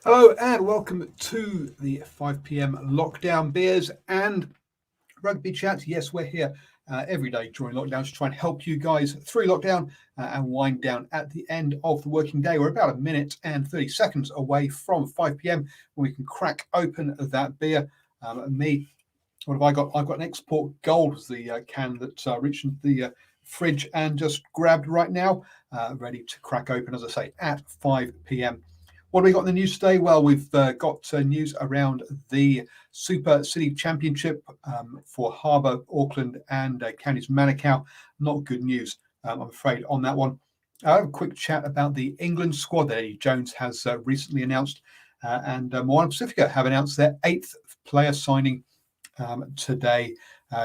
Hello and welcome to the 5 p.m. lockdown beers and rugby chat. Yes, we're here every day during lockdown to try and help you guys through lockdown and wind down at the end of the working day. We're about a minute and 30 seconds away from 5 p.m. when we can crack open that beer. What have I got? I've got an Export Gold, the can that reached into the fridge and just grabbed right now, ready to crack open, as I say, at 5 p.m. What have we got in the news today? Well, we've got news around the Super City Championship for Harbour, Auckland and Counties Manukau. Not good news, I'm afraid, on that one. I have a quick chat about the England squad that Eddie Jones has recently announced, and MOana Pasifika have announced their 8th player signing today.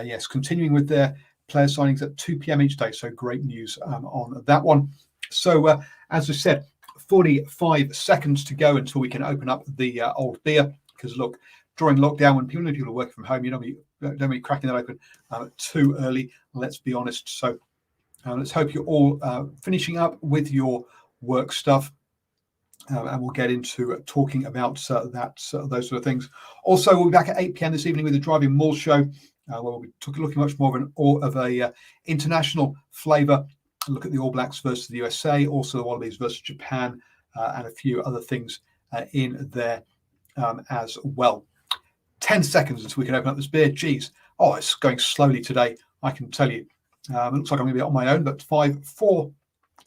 Yes, continuing with their player signings at 2 p.m. each day. So great news on that one. So as I said, 45 seconds to go until we can open up the old beer. Because look, during lockdown, when people are working from home, you don't be cracking that open too early. Let's be honest. So let's hope you're all finishing up with your work stuff. And we'll get into talking about those sort of things. Also, we'll be back at 8 p.m. this evening with the Driving Mall show, where we'll be looking much more of an international flavour. Look at the All Blacks versus the USA, also the Wallabies versus Japan, and a few other things in there as well. 10 seconds until we can open up this beer. Geez, it's going slowly today, I can tell you. It looks like I'm going to be on my own, but 5, 4,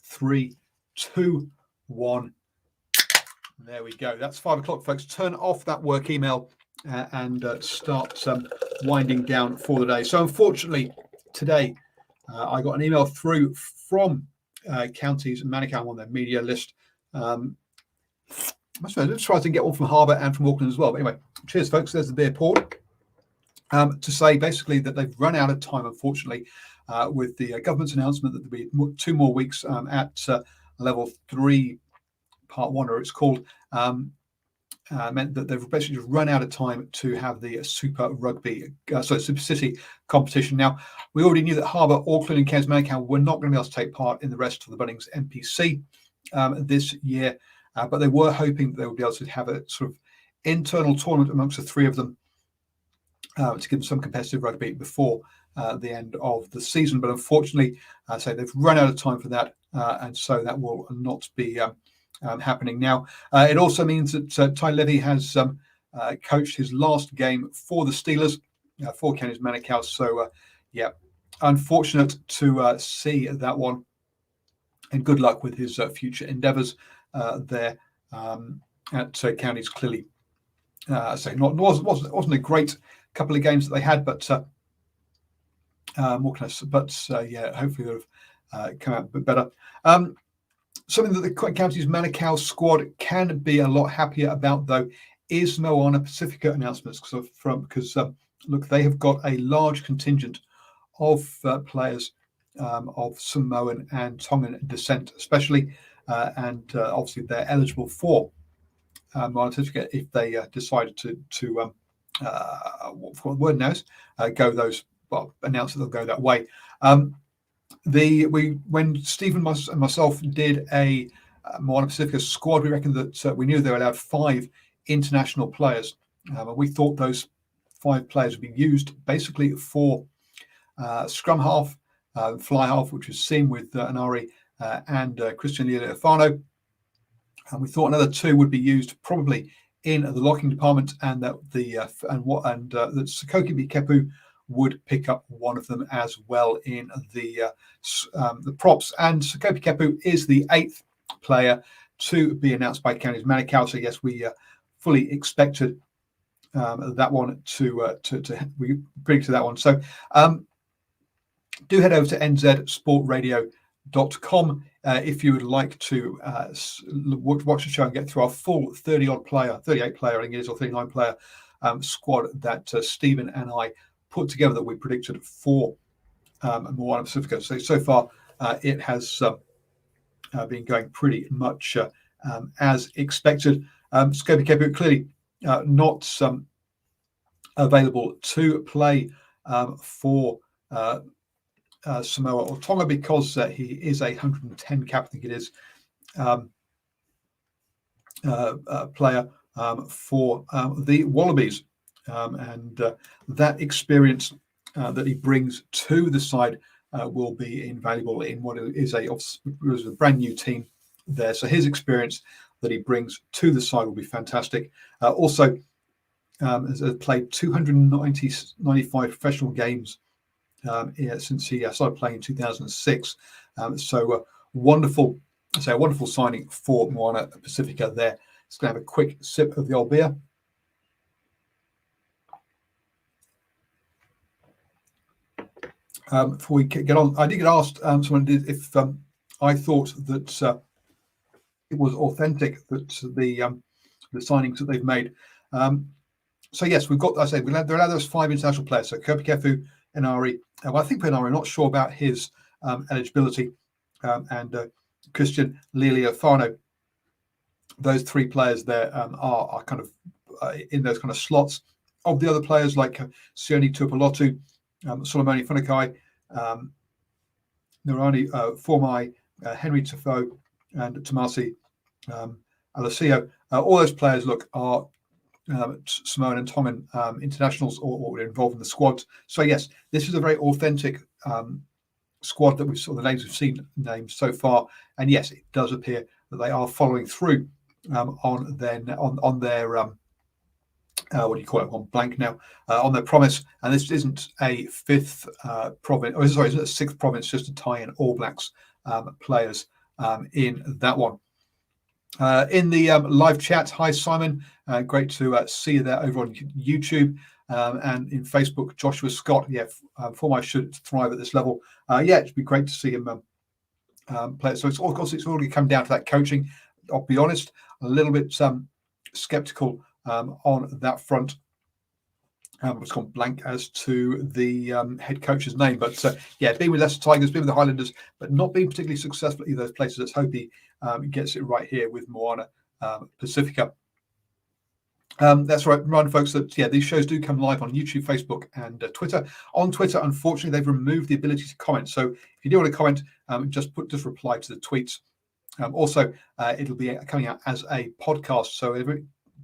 3, 2, 1. There we go. That's 5 o'clock, folks. Turn off that work email and start winding down for the day. So unfortunately, today, I got an email through from Counties Manukau on their media list. Let's try to get one from Harbour and from Auckland as well. But anyway, cheers, folks. There's the beer poured. To say basically that they've run out of time, unfortunately, with the government's announcement that there'll be 2 more weeks at level 3, part 1, or it's called. Meant that they've basically just run out of time to have the Super City competition. Now, we already knew that Harbour, Auckland and Counties Manukau were not going to be able to take part in the rest of the Bunnings NPC this year, but they were hoping that they would be able to have a sort of internal tournament amongst the 3 of them to give them some competitive rugby before the end of the season. But unfortunately, they've run out of time for that, and so that will not be happening now. It also means that Ty Levy has coached his last game for the Steelers for Counties Manukau. So, unfortunate to see that one. And good luck with his future endeavours there at Counties. Clearly, wasn't a great couple of games that they had, but hopefully they'll have come out a bit better. Something that the Counties Manukau squad can be a lot happier about, though, is MOana Pasifika announcements. Because look, they have got a large contingent of players of Samoan and Tongan descent, especially, and obviously they're eligible for MOana Pasifika if they decided to what the word now is, announce that they'll go that way. When Stephen and myself did a MOana Pasifika squad, we reckoned that we knew they were allowed 5 international players. We thought those 5 players would be used basically for scrum half, fly half, which was seen with Anari and Christian Leofano. And we thought another 2 would be used probably in the locking department, and that that Sakoki Kepu would pick up one of them as well in the props. And Sakopi Kepu is the 8th player to be announced by Counties Manukau. So yes, we fully expected that one we predicted that one. So do head over to nzsportradio.com if you would like to watch the show and get through our full 38 player, I think it is, or 39 player squad that Stephen and I put together that we predicted for MOana Pasifika. So far, it has been going pretty much as expected. Scopi Kepu clearly not available to play for Samoa or Tonga because he is a 110 cap, I think it is, player for the Wallabies. And that experience that he brings to the side will be invaluable in what is a brand new team there. So his experience that he brings to the side will be fantastic. Also, has played 295 professional games since he started playing in 2006. So wonderful, a wonderful signing for MOana Pasifika there. Just going to have a quick sip of the old beer. Before we get on, I did get asked, someone did, if I thought that it was authentic, that the signings that they've made. So yes, we've got, there are those 5 international players. So Kopi Kefu, Enari. Well, I think Enari, I'm not sure about his eligibility, and Christian Liliofano. Those 3 players there are kind of in those kind of slots. Of the other players like Sione Tuipulotu, Solomoni Funakai, Narani Formai, Henry Tafo, and Tomasi Alasio. All those players are Samoan and Tongan internationals or involved in the squad. So yes, this is a very authentic squad that we've saw the names we've seen names so far, and yes, it does appear that they are following through on their what do you call it? On blank now. On their promise, and this isn't a 5th province, or sorry, isn't a 6th province just to tie in All Blacks players in that one. In the live chat, hi Simon, great to see you there over on YouTube, and in Facebook, Joshua Scott. Yeah, Formai should thrive at this level. Yeah, it'd be great to see him play. So of course it's already come down to that coaching. I'll be honest, a little bit skeptical on that front. It's gone blank as to the head coach's name, but yeah, being with Leicester Tigers, being with the Highlanders, but not being particularly successful at either of those places. Let's hope he gets it right here with MOana Pasifika. That's right, remind folks that these shows do come live on YouTube, Facebook, and Twitter. On Twitter, unfortunately, they've removed the ability to comment. So if you do want to comment, just reply to the tweets. Also, it'll be coming out as a podcast. So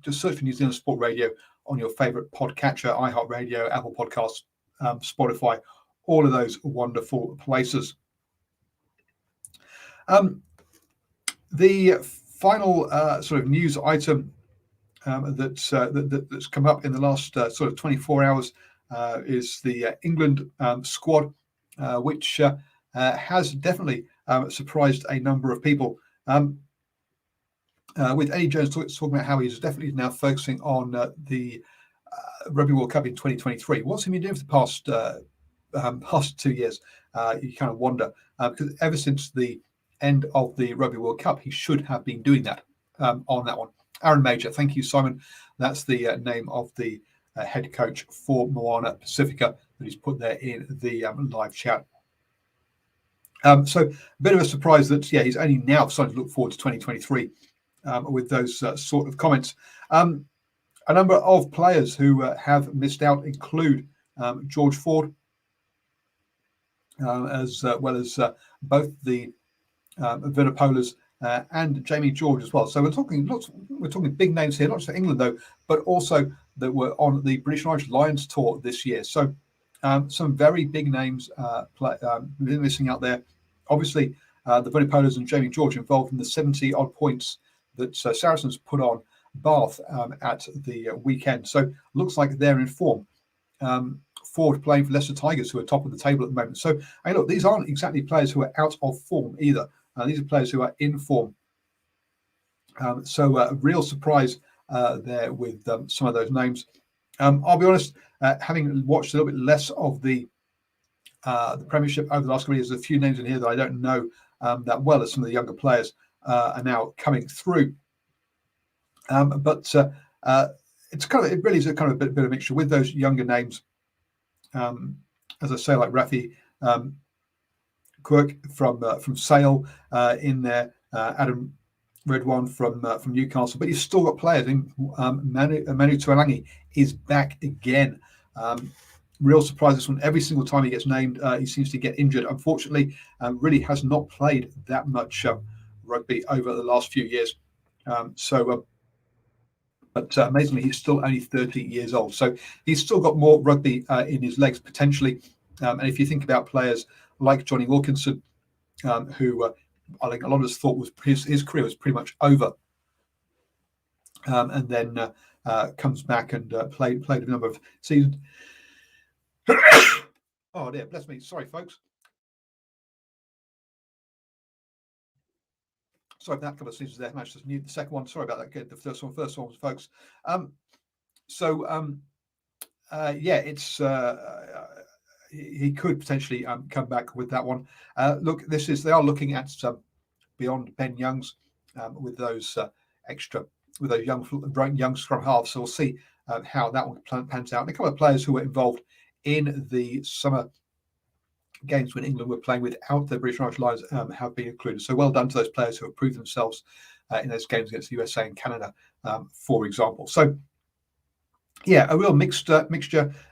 just search for New Zealand Sport Radio on your favourite podcatcher, iHeartRadio, Apple Podcasts, Spotify, all of those wonderful places. The final sort of news item that's come up in the last sort of 24 hours is the England squad, which has definitely surprised a number of people. With Eddie Jones talking about how he's definitely now focusing on the Rugby World Cup in 2023. What's he been doing for the past 2 years? You kind of wonder, because ever since the end of the Rugby World Cup, he should have been doing that on that one. Aaron Major, thank you, Simon. That's the name of the head coach for MOana Pasifika that he's put there in the live chat. So a bit of a surprise that he's only now starting to look forward to 2023 with those sort of comments. A number of players who have missed out include George Ford, as well as both the Vinopolas and Jamie George as well. So we're talking big names here, not just for England though, but also that were on the British and Irish Lions tour this year. So some very big names missing out there. Obviously, the Vinopolas and Jamie George involved in the 70 odd points that Saracens put on Bath at the weekend. So looks like they're in form. Ford playing for Leicester Tigers, who are top of the table at the moment. So, hey, look, these aren't exactly players who are out of form either. These are players who are in form. So a real surprise there with some of those names. I'll be honest, having watched a little bit less of the Premiership over the last couple of years, there's a few names in here that I don't know that well as some of the younger players are now coming through. But it really is a kind of a bit of a mixture with those younger names. As I say, like Rafi Quirk from Sale in there, Adam Redwan from Newcastle, but you've still got players. Manu Tuolangi is back again. Real surprise this one. Every single time he gets named, he seems to get injured. Unfortunately, really has not played that much rugby over the last few years. But amazingly, he's still only 30 years old. So he's still got more rugby in his legs, potentially. And if you think about players like Johnny Wilkinson, who I think a lot of us thought was his career was pretty much over, and then comes back and played a number of seasons. Oh dear, bless me. Sorry, folks. Sorry for that couple of seasons there. Managed to the second one. Sorry about that. Good. The first one was folks. Yeah, it's he could potentially come back with that one. Look, they are looking at beyond Ben Youngs with those with those young scrum halves. So we'll see how that one pans out. And a couple of players who were involved in the summer games when England were playing without the British and Irish Lions have been included. So well done to those players who have proved themselves in those games against the USA and Canada, for example. So yeah, a real mixture.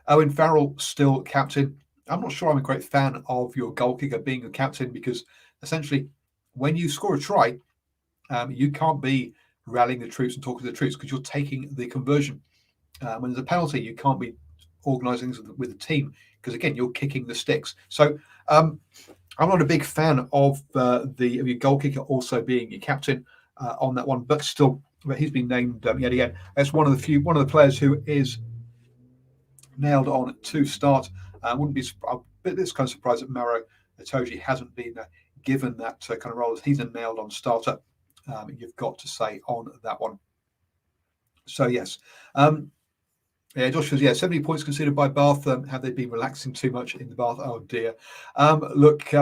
Owen Farrell still captain. I'm not sure I'm a great fan of your goal kicker being a captain, because essentially when you score a try, you can't be rallying the troops and talking to the troops because you're taking the conversion. When there's a penalty, you can't be organising with the team because, again, you're kicking the sticks. So I'm not a big fan of your goal kicker also being your captain on that one, but still, he's been named yet again as one of the players who is nailed on to start. Wouldn't be a bit this kind of surprised that Maro Itoje hasn't been given that kind of role, as he's a nailed on starter. You've got to say on that one. So yes. Yeah, Josh says, 70 points conceded by Bath. Have they been relaxing too much in the Bath? Oh dear. Look,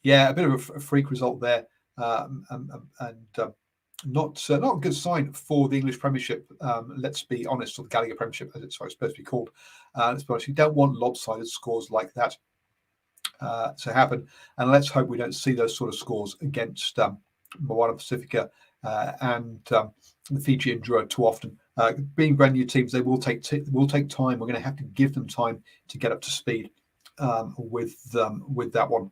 yeah, a bit of a freak result there, and not a good sign for the English Premiership. Let's be honest, or the Gallagher Premiership, as it's supposed to be called. Let's be honest, you don't want lopsided scores like that to happen, and let's hope we don't see those sort of scores against MOana Pasifika and the Fiji and Drua too often. Being brand new teams, they will take time. We're going to have to give them time to get up to speed with that one.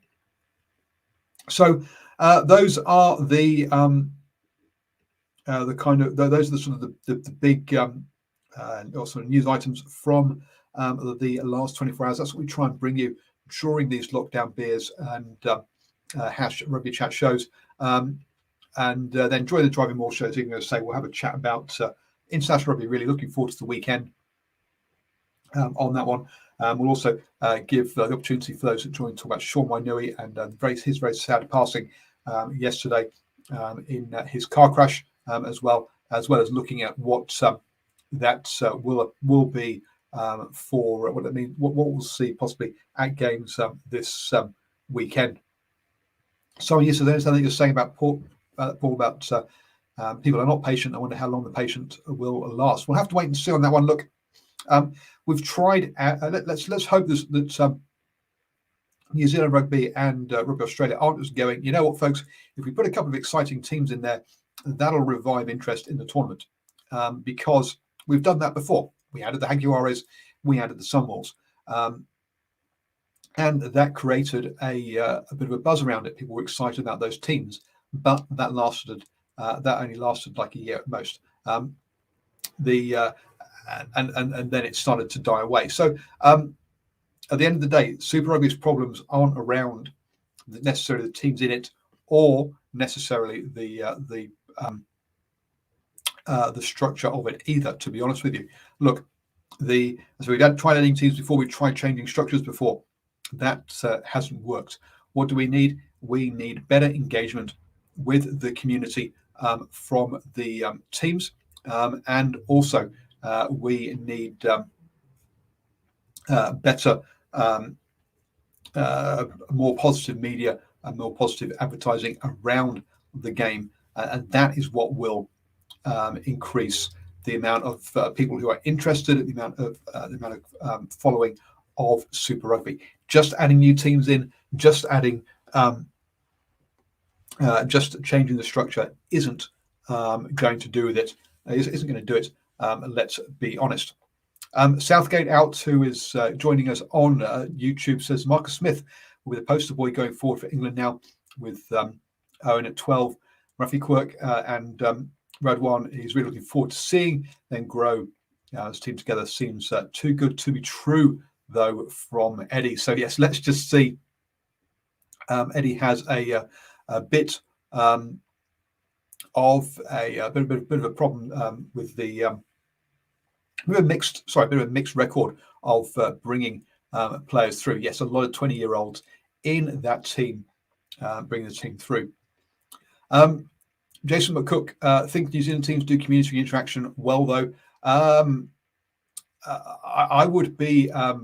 So those are the kind of those are the sort of the big sort of news items from the last 24 hours. That's what we try and bring you during these lockdown beers and hash rugby chat shows. And then during the Driving More shows, you're going to say we'll have a chat about international rugby. Really looking forward to the weekend on that one. We'll also give the opportunity for those that join to talk about Sean Wainui and his very sad passing yesterday in his car crash, as well as looking at what that will be for what it means, what we'll see possibly at games this weekend. So yes, so there's something you're saying about Paul about people are not patient. I wonder how long the patient will last. We'll have to wait and see on that one. Look, we've tried. Let's hope that New Zealand Rugby and Rugby Australia aren't just going, you know what, folks, if we put a couple of exciting teams in there, that'll revive interest in the tournament, because we've done that before. We added the Jaguares, we added the Sunwolves, and that created a bit of a buzz around it. People were excited about those teams, but that only lasted like a year at most. And then it started to die away. So at the end of the day, Super Rugby's problems aren't around necessarily the teams in it, or necessarily the structure of it either. To be honest with you, look, as we've tried adding teams before, we've tried changing structures before. That hasn't worked. What do we need? We need better engagement with the community from the teams, and also we need better, more positive media and more positive advertising around the game, and that is what will increase the amount of people who are interested, the amount of following of Super Rugby. Just adding new teams in, just adding, just changing the structure isn't going to do with it. Isn't going to do it. Let's be honest. Southgate out, who is joining us on YouTube, says Marcus Smith will be the poster boy going forward for England now, with Owen at 12, Ruffy Quirk and Radwan, he's really looking forward to seeing them grow as a team together. Seems too good to be true, though, from Eddie. So yes, let's just see. Eddie has a bit of a bit of a problem with the bit of a mixed record of bringing players through. Yes, a lot of 20-year-olds in that team bringing the team through. Jason McCook, think New Zealand teams do community interaction well, though. I would be a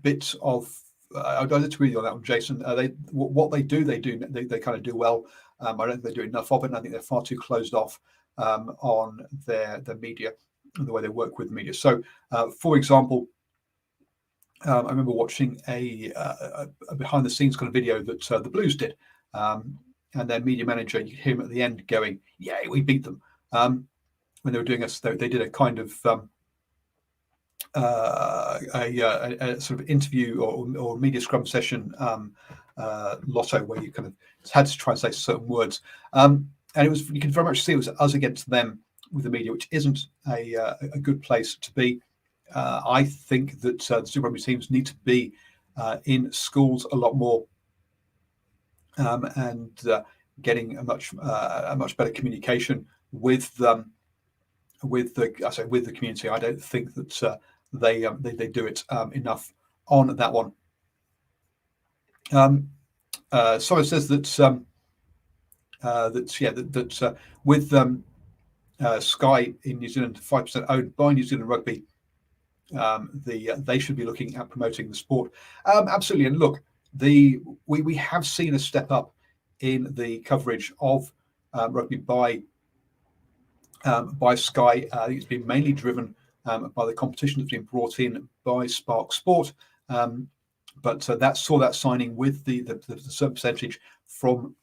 bit of. I don't agree with you on that one, Jason. What they do kind of do well. I don't think they do enough of it, and I think they're far too closed off on their media and the way they work with media. So, for example, I remember watching a behind the scenes kind of video that the Blues did, and their media manager, you could hear him at the end going, "Yay, we beat them." When they were doing they did a kind of a sort of interview or media scrum session lotto where you kind of had to try and say certain words, and it was, you can very much see it was us against them with the media, which isn't a good place to be. I think that the Super Rugby teams need to be in schools a lot more, and getting a much better communication with the community. I don't think that they do it enough on that one. Someone says that with Sky in New Zealand, 5% owned by New Zealand Rugby, they should be looking at promoting the sport. Absolutely, and look, we have seen a step up in the coverage of rugby by Sky. It's been mainly driven by the competition that's been brought in by Spark Sport, but that saw that signing with the certain percentage from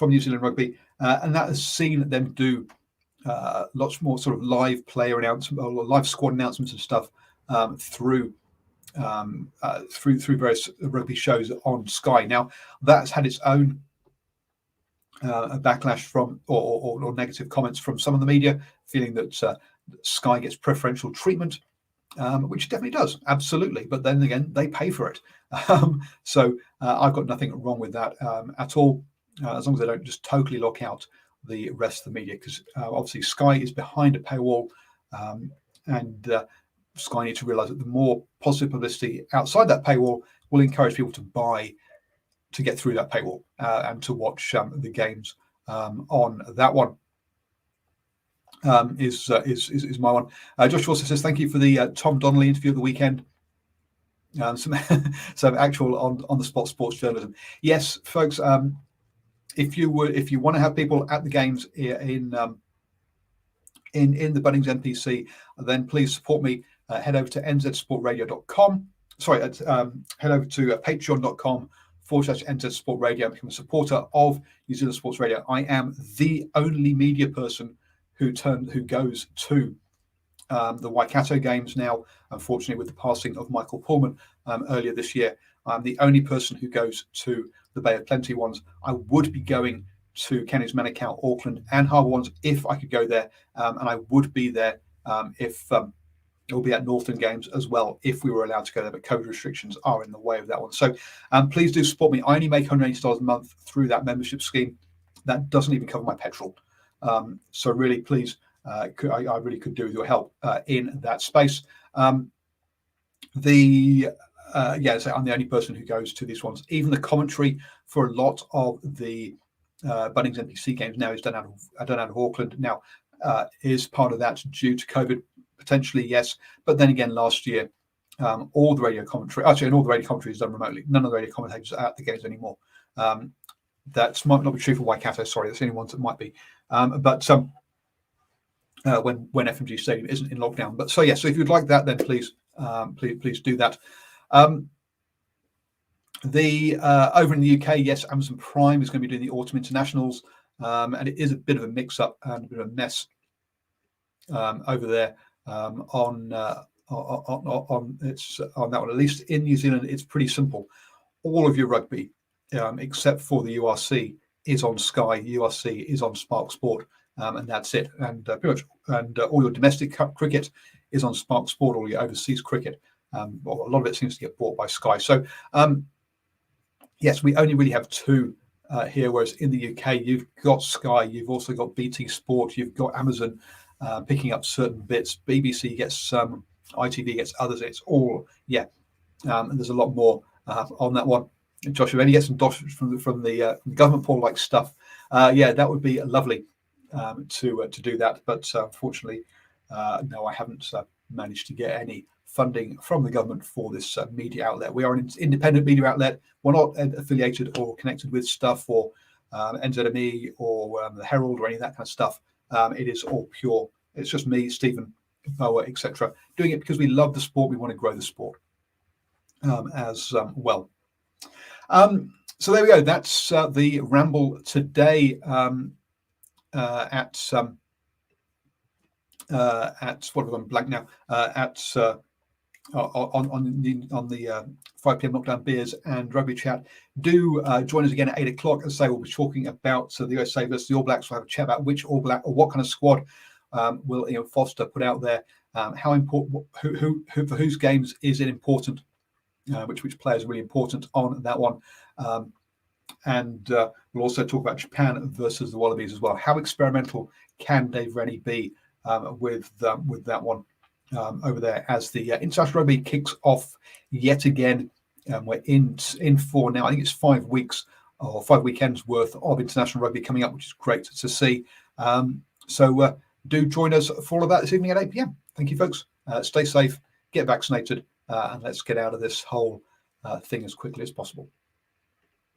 New Zealand Rugby, and that has seen them do lots more sort of live player announcements or live squad announcements and stuff through various rugby shows on Sky. Now that's had its own a backlash from or negative comments from some of the media, feeling that Sky gets preferential treatment, which it definitely does, absolutely. But then again, they pay for it, so I've got nothing wrong with that at all, as long as they don't just totally lock out the rest of the media, because obviously Sky is behind a paywall, and Sky need to realise that the more positive publicity outside that paywall will encourage people to buy to get through that paywall and to watch the games on that one. Is my one. Josh also says thank you for the Tom Donnelly interview of the weekend. Some actual on the spot sports journalism. Yes, folks. If you want to have people at the games in the Bunnings NPC, then please support me. Head over to nzsportradio.com. Sorry, head over to patreon.com/NZ Sport Radio and become a supporter of New Zealand Sports Radio. I am the only media person who goes to the Waikato games now. Unfortunately, with the passing of Michael Pullman earlier this year, I'm the only person who goes to the Bay of Plenty ones. I would be going to Kenny's Manukau, Auckland, and Harbour ones if I could go there, and I would be there if it will be at Northern games as well if we were allowed to go there, but COVID restrictions are in the way of that one. So please do support me. I only make $180 a month through that membership scheme. That doesn't even cover my petrol. So really, please, I really could do with your help in that space. So I'm the only person who goes to these ones. Even the commentary for a lot of the Bunnings NPC games now is done out of Auckland. Now, is part of that due to COVID? Potentially, yes. But then again, last year, all the radio commentary is done remotely. None of the radio commentators are at the games anymore. That might not be true for Waikato. Sorry, that's the only ones that might be. But when FMG Stadium isn't in lockdown. But so if you'd like that, then please do that. Over in the UK, yes, Amazon Prime is going to be doing the autumn internationals, and it is a bit of a mix-up and a bit of a mess over there on that one. At least in New Zealand, it's pretty simple. All of your rugby, except for the URC, is on Sky, URC is on Spark Sport, and that's it. And pretty much, and all your domestic cricket is on Spark Sport. All your overseas cricket, well, a lot of it seems to get bought by Sky. So yes, we only really have two here, whereas in the UK you've got Sky, you've also got BT Sport, you've got Amazon picking up certain bits. BBC gets some, ITV gets others. It's all and there's a lot more on that one. Joshua, any get some dosh from the government portal like stuff? That would be lovely to do that, but unfortunately, no, I haven't managed to get any funding from the government for this media outlet. We are an independent media outlet. We're not affiliated or connected with stuff or NZME or the Herald or any of that kind of stuff. It is all pure. It's just me, Stephen, Moa, etc., doing it because we love the sport. We want to grow the sport as well. So there we go. That's the ramble today at what have I gone blank now? On the 5 p.m. lockdown beers and rugby chat. Do join us again at 8 o'clock. As I say, we'll be talking about the USA versus the All Blacks. We'll have a chat about which All Black or what kind of squad will Ian Foster put out there. How important? Who for whose games is it important? Which players are really important on that one. And we'll also talk about Japan versus the Wallabies as well. How experimental can Dave Rennie be with that one over there as the international rugby kicks off yet again? We're in for now. I think it's 5 weeks or 5 weekends worth of international rugby coming up, which is great to see. So do join us for all of that this evening at 8 p.m. Thank you, folks. Stay safe, get vaccinated, and let's get out of this whole thing as quickly as possible.